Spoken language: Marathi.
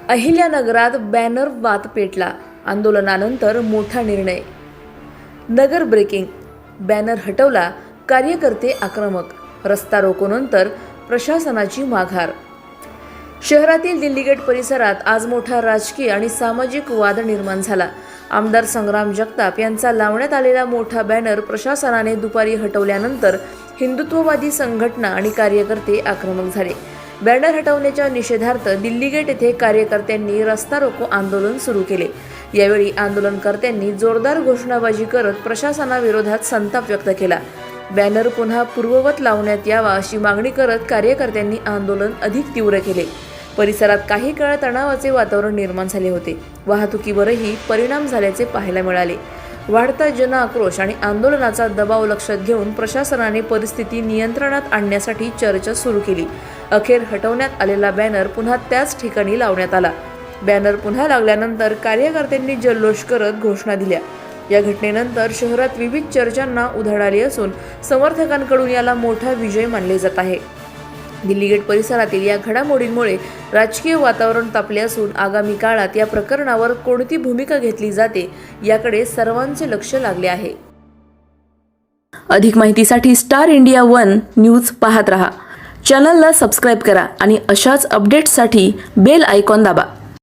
अहिल्यानगरात बॅनर वाद पेटला, आंदोलनानंतर मोठा निर्णय। नगर ब्रेकिंग, बॅनर हटवला, कार्यकर्ते आक्रमक, रस्ता रोकोनंतर प्रशासनाची माघार। शहरातील दिल्ली गेट परिसरात आज मोठा राजकीय आणि सामाजिक वाद निर्माण झाला। आमदार संग्राम जगताप यांचा लावण्यात आलेला मोठा बॅनर प्रशासनाने दुपारी हटवल्यानंतर हिंदुत्ववादी संघटना आणि कार्यकर्ते आक्रमक झाले। बॅनर हटवण्याच्या निषेधार्थ दिल्ली गेट येथे कार्यकर्त्यांनी रस्ता रोको आंदोलन सुरू केले। यावेळी आंदोलनकर्त्यांनी जोरदार घोषणाबाजी करत प्रशासनाविरोधात संताप व्यक्त केला। बॅनर पुन्हा पूर्ववत लावण्यात यावा अशी मागणी करत कार्यकर्त्यांनी आंदोलन अधिक तीव्र केले। परिसरात काही काळ तणावाचे वातावरण निर्माण झाले होते। वाहतुकीवरही परिणाम झाल्याचे पाहायला मिळाले। वाढता जनआक्रोश आणि आंदोलनाचा दबाव लक्षात घेऊन प्रशासनाने परिस्थिती नियंत्रणात आणण्यासाठी चर्चा सुरू केली। अखेर हटवण्यात आलेला बॅनर पुन्हा त्याच ठिकाणी लावण्यात आला। बॅनर पुन्हा लागल्यानंतर कार्यकर्त्यांनी जल्लोष करत घोषणा दिल्या। या घटनेनंतर शहरात विविध चर्चांना उधाण आली असून समर्थकांकडून याला मोठा विजय मानले जात आहे। दिल्ली गेट परिसरातील या घडामोडींमुळे राजकीय वातावरण तापले असून आगामी काळात या प्रकरणावर कोणती भूमिका घेतली जाते याकडे सर्वांचे लक्ष लागले आहे। अधिक माहितीसाठी स्टार इंडिया 1 न्यूज पाहत रहा। चॅनलला सबस्क्राइब करा आणि अशाच अपडेट्ससाठी बेल आयकॉन दाबा।